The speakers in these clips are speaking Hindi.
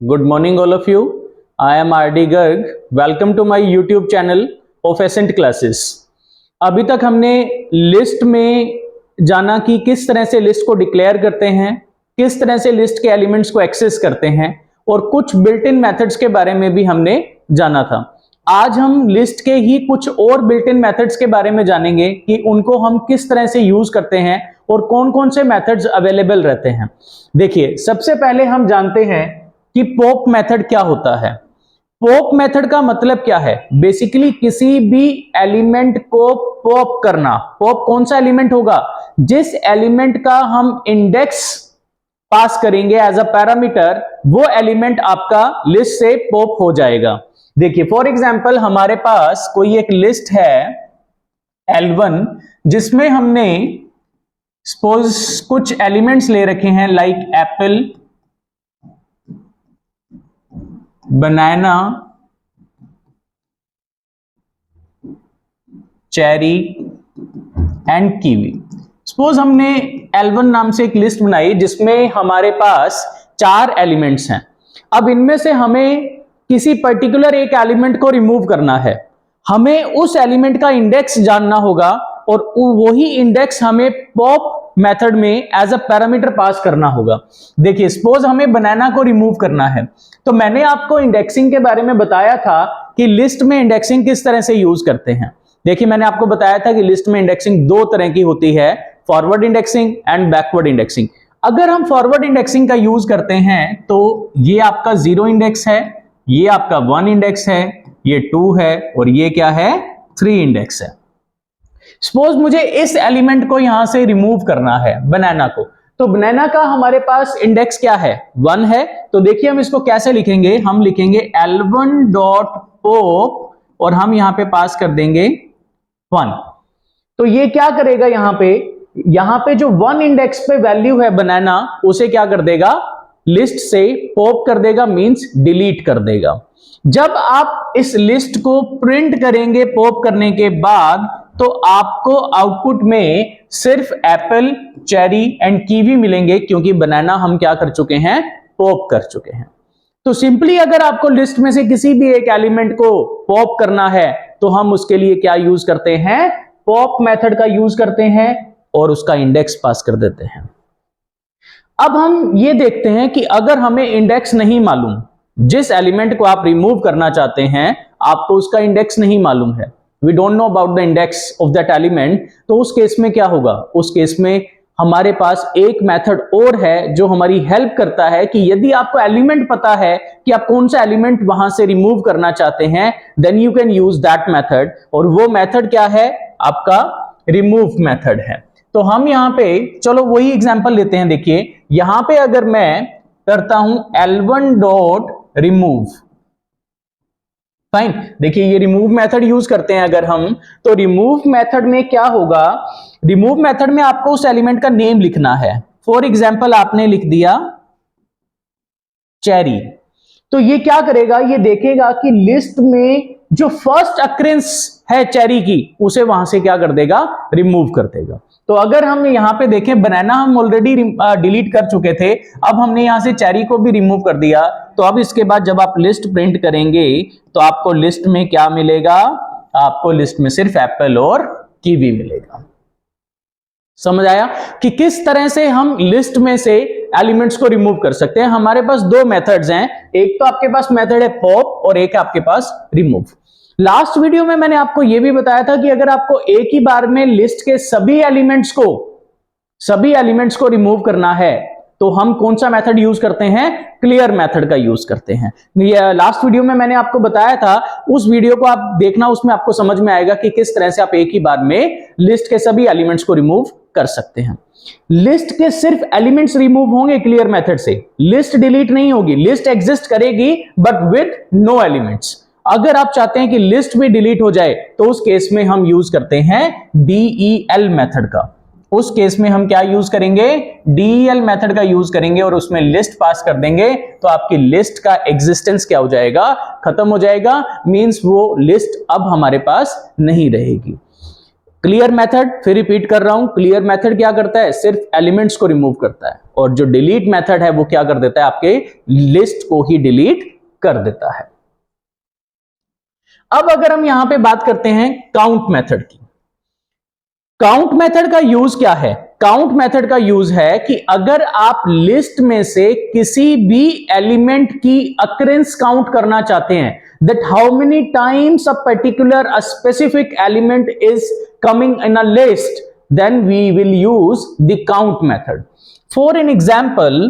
Good morning all of you. I am RD Garg. Welcome to my YouTube channel of Ascent Classes. अभी तक हमने लिस्ट में जाना कि किस तरह से लिस्ट को डिक्लेयर करते हैं, किस तरह से लिस्ट के एलिमेंट्स को एक्सेस करते हैं और कुछ बिल्ट इन मेथड्स के बारे में भी हमने जाना था। आज हम लिस्ट के ही कुछ और बिल्ट इन मेथड्स के बारे में जानेंगे कि उनको हम किस तरह से यूज करते हैं और कौन कौन से मेथड्स अवेलेबल रहते हैं। देखिए, सबसे पहले हम जानते हैं कि पॉप मेथड क्या होता है। पॉप मेथड का मतलब क्या है? बेसिकली किसी भी एलिमेंट को पॉप करना। पॉप कौन सा एलिमेंट होगा? जिस एलिमेंट का हम इंडेक्स पास करेंगे एज अ पैरामीटर, वो एलिमेंट आपका लिस्ट से पॉप हो जाएगा। देखिए, फॉर एग्जांपल हमारे पास कोई एक लिस्ट है L1 जिसमें हमने सपोज कुछ एलिमेंट्स ले रखे हैं like Apple, banana, cherry and kiwi. Suppose हमने L1 नाम से एक लिस्ट बनाई जिसमें हमारे पास 4 एलिमेंट्स हैं। अब इनमें से हमें किसी पर्टिकुलर एक एलिमेंट को रिमूव करना है। हमें उस एलिमेंट का इंडेक्स जानना होगा और वही इंडेक्स हमें पॉप मेथड में एज अ पैरामीटर पास करना होगा। देखिए, सपोज हमें बनाना को रिमूव करना है, तो मैंने आपको इंडेक्सिंग के बारे में बताया था कि लिस्ट में इंडेक्सिंग किस तरह से यूज करते हैं। देखिए, मैंने आपको बताया था कि लिस्ट में इंडेक्सिंग 2 तरह की होती है, forward indexing and backward indexing. अगर हम फॉरवर्ड इंडेक्सिंग का यूज करते हैं तो ये आपका 0 इंडेक्स है, ये आपका 1 इंडेक्स है, ये 2 है और ये क्या है? 3 इंडेक्स है। सपोज मुझे इस एलिमेंट को यहां से रिमूव करना है, बनाना को, तो बनाना का हमारे पास इंडेक्स क्या है? 1 है। तो देखिए हम इसको कैसे लिखेंगे? हम लिखेंगे L1 डॉट पॉप और हम यहां पे पास कर देंगे 1। तो ये क्या करेगा? यहां पे जो 1 इंडेक्स पे वैल्यू है बनाना, उसे क्या कर देगा? लिस्ट से पॉप कर देगा, मींस डिलीट कर देगा। जब आप इस लिस्ट को प्रिंट करेंगे पॉप करने के बाद, तो आपको आउटपुट में सिर्फ एप्पल, चेरी एंड कीवी मिलेंगे, क्योंकि बनाना हम क्या कर चुके हैं? पॉप कर चुके हैं। तो सिंपली अगर आपको लिस्ट में से किसी भी एक एलिमेंट को पॉप करना है तो हम उसके लिए क्या यूज करते हैं? पॉप मेथड का यूज करते हैं और उसका इंडेक्स पास कर देते हैं। अब हम ये देखते हैं कि अगर हमें इंडेक्स नहीं मालूम, जिस एलिमेंट को आप रिमूव करना चाहते हैं आपको उसका इंडेक्स नहीं मालूम है, we don't know about the index of that element, तो उस केस में क्या होगा? उस केस में हमारे पास एक मेथड और है जो हमारी हेल्प करता है कि यदि आपको एलिमेंट पता है कि आप कौन सा एलिमेंट वहां से रिमूव करना चाहते हैं, then you can use that method. और वो मेथड क्या है? आपका रिमूव मेथड है। तो हम यहां पे चलो वही एग्जांपल लेते हैं। देखिए, यहां पे अगर मैं करता हूं L1 डॉट रिमूव, फाइन। देखिए, ये रिमूव मेथड यूज करते हैं अगर हम, तो रिमूव मेथड में क्या होगा? रिमूव मेथड में आपको उस एलिमेंट का नेम लिखना है। फॉर एग्जांपल आपने लिख दिया चेरी, तो ये क्या करेगा? ये देखेगा कि लिस्ट में जो फर्स्ट अक्रेंस है चेरी की, उसे वहां से क्या कर देगा? रिमूव कर देगा। तो अगर हम यहां पे देखें, बनाना हम ऑलरेडी डिलीट कर चुके थे, अब हमने यहां से चेरी को भी रिमूव कर दिया। तो अब इसके बाद जब आप लिस्ट प्रिंट करेंगे तो आपको लिस्ट में क्या मिलेगा? आपको लिस्ट में सिर्फ एप्पल और कीवी मिलेगा। समझ आया कि किस तरह से हम लिस्ट में से एलिमेंट्स को रिमूव कर सकते हैं? हमारे पास 2 मेथड्स हैं, एक तो आपके पास मेथड है पॉप और एक आपके पास रिमूव। लास्ट वीडियो में मैंने आपको यह भी बताया था कि अगर आपको एक ही बार में लिस्ट के सभी एलिमेंट्स को रिमूव करना है तो हम कौन सा मेथड यूज करते हैं? क्लियर मेथड का यूज करते हैं। ये लास्ट वीडियो में मैंने आपको बताया था, उस वीडियो को आप देखना, उसमें आपको समझ में आएगा कि किस तरह से आप एक ही बार में लिस्ट के सभी एलिमेंट्स को रिमूव कर सकते हैं। लिस्ट के सिर्फ एलिमेंट्स रिमूव होंगे क्लियर मेथड से, लिस्ट डिलीट नहीं होगी। लिस्ट एग्जिस्ट करेगी बट विद नो एलिमेंट्स। अगर आप चाहते हैं कि लिस्ट भी डिलीट हो जाए तो उस केस में हम यूज करते हैं DEL मेथड का। उस केस में हम क्या यूज करेंगे? DEL मेथड का यूज करेंगे और उसमें लिस्ट पास कर देंगे, तो आपकी लिस्ट का एग्जिस्टेंस क्या हो जाएगा? खत्म हो जाएगा। मींस वो लिस्ट अब हमारे पास नहीं रहेगी। क्लियर मेथड, फिर रिपीट कर रहा हूं, क्लियर मेथड क्या करता है, सिर्फ एलिमेंट्स को रिमूव करता है, और जो डिलीट मेथड है वो क्या कर देता है, आपके लिस्ट को ही डिलीट कर देता है। अब अगर हम यहां पे बात करते हैं काउंट मेथड की, काउंट मेथड का यूज क्या है, काउंट मेथड का यूज है कि अगर आप लिस्ट में से किसी भी एलिमेंट की अकरेंस काउंट करना चाहते हैं, that how many times a particular a specific element is coming in a list, then we will use the count method. For an example,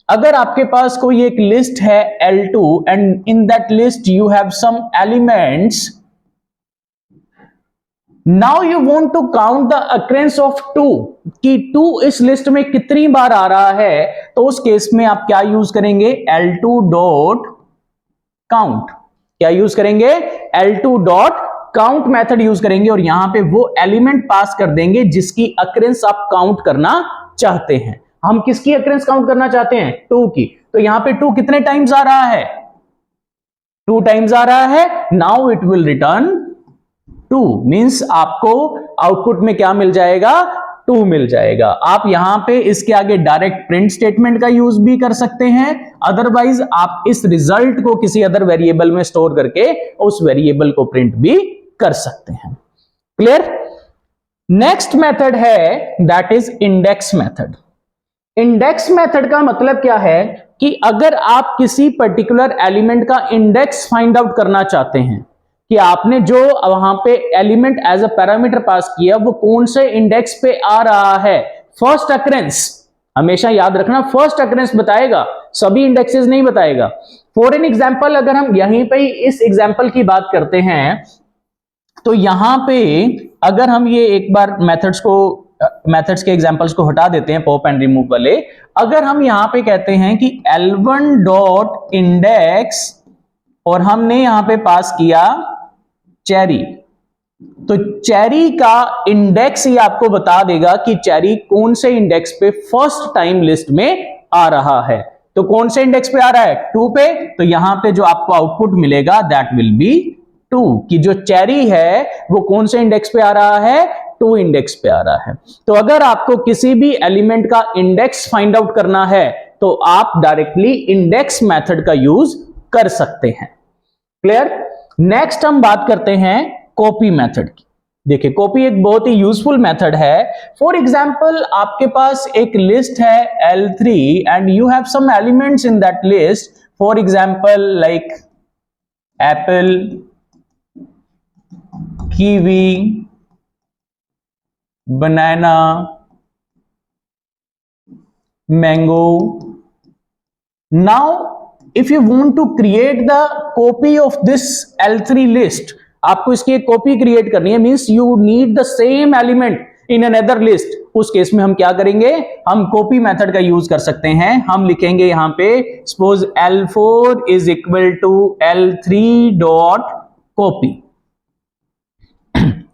अगर आपके पास कोई एक लिस्ट है L2 and in that list you have some elements, now you want to count the occurrence of 2 कि 2 इस लिस्ट में कितनी बार आ रहा है, तो उस केस में आप क्या यूज करेंगे, L2 डॉट काउंट, क्या यूज करेंगे, L2 dot count method use करेंगे, और यहां पे वो एलिमेंट पास कर देंगे जिसकी अकरेंस आप काउंट करना चाहते हैं। हम किसकी अकरेंस काउंट करना चाहते हैं, 2 की, तो यहां पे 2 कितने टाइम्स आ रहा है, 2 टाइम्स आ रहा है, now it will return 2, means आपको आउटपुट में क्या मिल जाएगा, 2 मिल जाएगा। आप यहां पे इसके आगे डायरेक्ट प्रिंट स्टेटमेंट का यूज भी कर सकते हैं, अदरवाइज आप इस रिजल्ट को किसी अदर वेरिएबल में स्टोर करके उस वेरिएबल को प्रिंट भी कर सकते हैं। क्लियर। नेक्स्ट मेथड है that is index method. Index method का मतलब क्या है कि अगर आप किसी पर्टिकुलर एलिमेंट का इंडेक्स फाइंड आउट करना चाहते हैं कि आपने जो वहां पे element as a parameter pass किया वो कौन से इंडेक्स पे आ रहा है, फर्स्ट अकरेंस, हमेशा याद रखना फर्स्ट अकरेंस बताएगा, सभी इंडेक्सेस नहीं बताएगा। फॉर एन एग्जांपल अगर हम यहीं पे इस एग्जांपल की बात करते हैं, तो यहां पे अगर हम ये एक बार मेथड्स के एग्जांपल्स को हटा देते हैं, पॉप एंड रिमूव वाले, अगर हम यहां पे कहते हैं कि L1 डॉट इंडेक्स और हमने यहां पे पास किया चेरी, तो चेरी का इंडेक्स ही आपको बता देगा कि चेरी कौन से इंडेक्स पे फर्स्ट टाइम लिस्ट में आ रहा है। तो कौन से इंडेक्स पे आ रहा है, 2 पे, तो यहां पे जो आपको आउटपुट मिलेगा दैट विल बी 2, कि जो चेरी है वो कौन से इंडेक्स पे आ रहा है, 2 इंडेक्स पे आ रहा है। तो अगर आपको किसी भी एलिमेंट का इंडेक्स फाइंड आउट करना है तो आप डायरेक्टली इंडेक्स मेथड का यूज कर सकते हैं। क्लियर। नेक्स्ट हम बात करते हैं कॉपी मेथड की। देखिए कॉपी एक बहुत ही यूजफुल मेथड है। फॉर एग्जांपल आपके पास एक लिस्ट है L3 and you have some elements in that list, for example like apple, kiwi, banana, mango. Now if you want to create the copy of this L3 list, आपको इसकी एक कॉपी क्रिएट करनी है, means you need the same element in another list. उस केस में हम क्या करेंगे, हम कॉपी मेथड का यूज कर सकते हैं। हम लिखेंगे यहां पे suppose L4 is equal to L3 dot copy.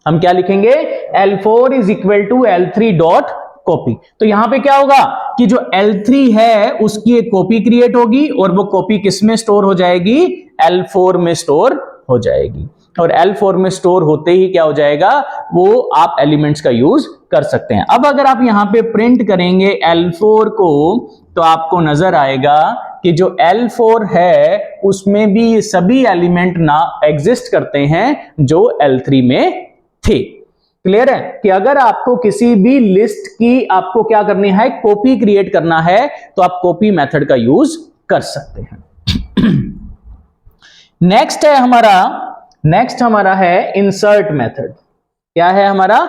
हम क्या लिखेंगे, L4 is equal to L3 dot copy. तो यहां पे क्या होगा कि जो L3 है उसकी एक कॉपी क्रिएट होगी और वो कॉपी किस में स्टोर हो जाएगी, L4 में स्टोर हो जाएगी, और L4 में स्टोर होते ही क्या हो जाएगा, वो आप एलिमेंट्स का यूज कर सकते हैं। अब अगर आप यहां पे प्रिंट करेंगे L4 को, तो आपको नजर आएगा कि जो L4 है उसमें भी सभी एलिमेंट ना एग्जिस्ट करते हैं जो L3 में थे। क्लियर है कि अगर आपको किसी भी लिस्ट की आपको क्या करनी है, कॉपी क्रिएट करना है, तो आप कॉपी मेथड का यूज कर सकते हैं। नेक्स्ट हमारा है इंसर्ट मेथड। क्या है हमारा,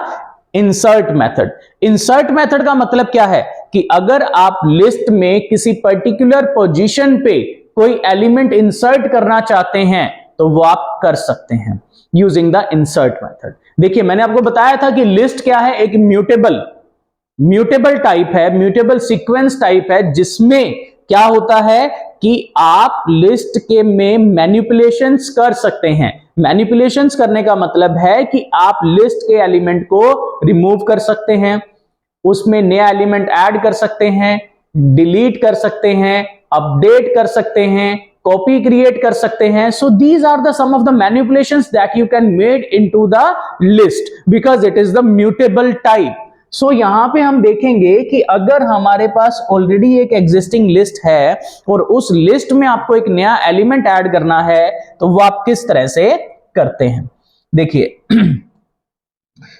इंसर्ट मेथड। इंसर्ट मेथड का मतलब क्या है कि अगर आप लिस्ट में किसी पर्टिकुलर पोजीशन पे कोई एलिमेंट इंसर्ट करना चाहते हैं तो वो आप कर सकते हैं यूजिंग द इंसर्ट मेथड। देखिए मैंने आपको बताया था कि लिस्ट क्या है, एक म्यूटेबल टाइप है, म्यूटेबल सीक्वेंस टाइप है, जिसमें क्या होता है कि आप लिस्ट के में मैनिपुलेशंस कर सकते हैं। मैनिपुलेशंस करने का मतलब है कि आप लिस्ट के एलिमेंट को रिमूव कर सकते हैं, उसमें नया एलिमेंट ऐड कर सकते हैं, डिलीट कर सकते हैं, अपडेट कर सकते हैं, कॉपी क्रिएट कर सकते हैं. So these are the some of the manipulations that you can made into the list because it is the mutable type. So यहां पे हम देखेंगे कि अगर हमारे पास ऑलरेडी एक एग्जिस्टिंग लिस्ट है और उस लिस्ट में आपको एक नया एलिमेंट ऐड करना है तो वो आप किस तरह से करते हैं. देखिए,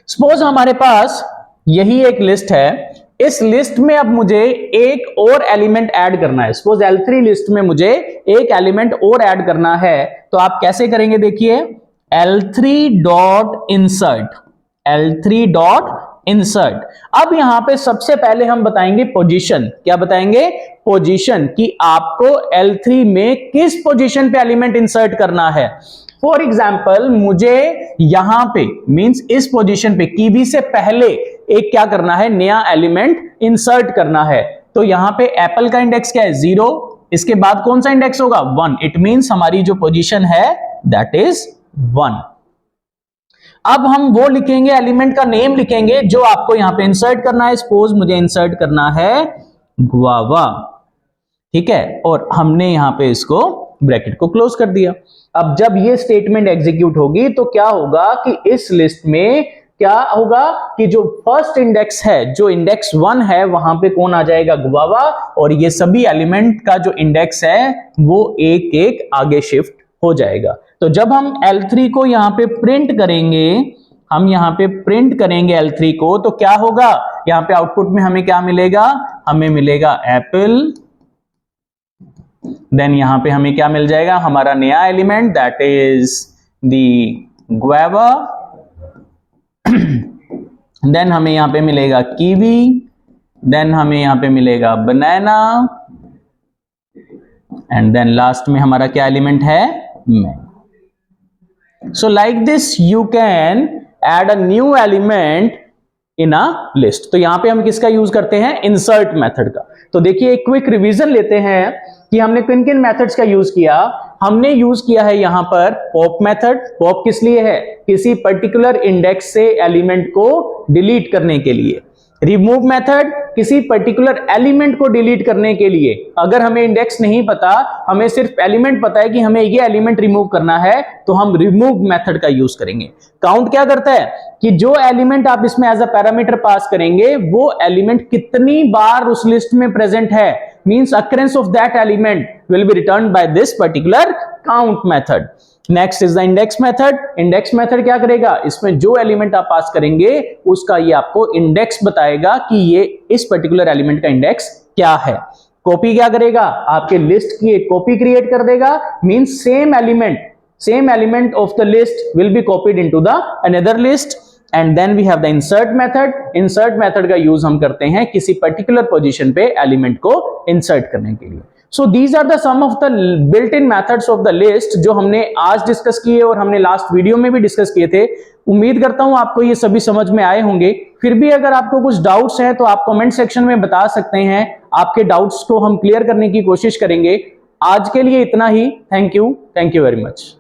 सपोज हमारे पास यही एक लिस्ट है. इस लिस्ट में अब मुझे एक और एलिमेंट ऐड करना है. सपोज L3 लिस्ट में मुझे एक एलिमेंट और ऐड करना है. तो आप कैसे करेंगे? देखिए, L3 dot insert, L3 dot insert. अब यहां पे सबसे पहले हम बताएंगे पोजीशन. क्या बताएंगे? पोजीशन, कि आपको L3 में किस पोजीशन पे एलिमेंट इंसर्ट करना है. फॉर एग्जाम्पल, मुझे यहां पे मींस इस पोजीशन पे कीवी से पहले एक क्या करना है, नया एलिमेंट इंसर्ट करना है. तो यहां पे एप्पल का इंडेक्स क्या है? 0. इसके बाद कौन सा इंडेक्स होगा? 1. इट मींस हमारी जो पोजीशन है दैट इज 1. अब हम वो लिखेंगे, एलिमेंट का नेम लिखेंगे जो आपको यहां पे इंसर्ट करना है. सपोज मुझे इंसर्ट करना है गुआवा, ठीक है, और हमने यहां पे इसको ब्रैकेट को क्लोज कर दिया. अब जब ये स्टेटमेंट एग्जीक्यूट होगी तो क्या होगा कि इस लिस्ट में क्या होगा कि जो फर्स्ट इंडेक्स है, जो इंडेक्स 1 है, वहां पे कौन आ जाएगा? गुआवा. और ये सभी एलिमेंट का जो इंडेक्स है वो एक एक आगे शिफ्ट हो जाएगा. तो जब हम L3 को यहां पे प्रिंट करेंगे, हम यहां पे प्रिंट करेंगे L3 को, तो क्या होगा? यहां पे आउटपुट में हमें क्या मिलेगा? हमें मिलेगा एप्पल. देन यहां पे हमें क्या मिल जाएगा? हमारा नया element that is the guava. Then हमें यहां पे मिलेगा कीवी. देन हमें यहां पे मिलेगा बनाना. एंड देन लास्ट में हमारा क्या एलिमेंट है? Mango. So like this you can add a new element in a list. तो यहां पे हम किसका यूज करते हैं? इंसर्ट मेथड का. तो देखिए, एक क्विक रिवीजन लेते हैं कि हमने किन किन मेथड्स का यूज किया. हमने यूज किया है यहां पर पॉप मेथड. पॉप किस लिए है? किसी पर्टिकुलर इंडेक्स से एलिमेंट को डिलीट करने के लिए. रिमूव मेथड, किसी पर्टिकुलर एलिमेंट को डिलीट करने के लिए. अगर हमें इंडेक्स नहीं पता, हमें सिर्फ एलिमेंट पता है कि हमें ये एलिमेंट रिमूव करना है, तो हम रिमूव मेथड का यूज करेंगे. काउंट क्या करता है कि जो एलिमेंट आप इसमें एज अ पैरामीटर पास करेंगे वो एलिमेंट कितनी बार उस लिस्ट में प्रेजेंट है, means occurrence of that element will be returned by this particular count method. Next is the index method. Index method क्या करेगा? इसमें जो एलिमेंट आप पास करेंगे उसका ये आपको इंडेक्स बताएगा कि ये इस पर्टिकुलर एलिमेंट का इंडेक्स क्या है. कॉपी क्या करेगा? आपके लिस्ट की एक कॉपी क्रिएट कर देगा. Means same element of the list will be copied into the another list. And then we have the insert method. Insert method का यूज हम करते हैं किसी पर्टिकुलर पोजीशन पे एलिमेंट को इंसर्ट करने के लिए. So these are the some of the built in methods of the list जो हमने आज डिस्कस किए और हमने लास्ट वीडियो में भी डिस्कस किए थे. उम्मीद करता हूं आपको ये सभी समझ में आए होंगे. फिर भी अगर आपको कुछ डाउट्स हैं तो आप कमेंट सेक्शन में बता सकते हैं. आपके डाउट्स को हम क्लियर करने की कोशिश करेंगे. आज के लिए इतना ही. Thank you very much.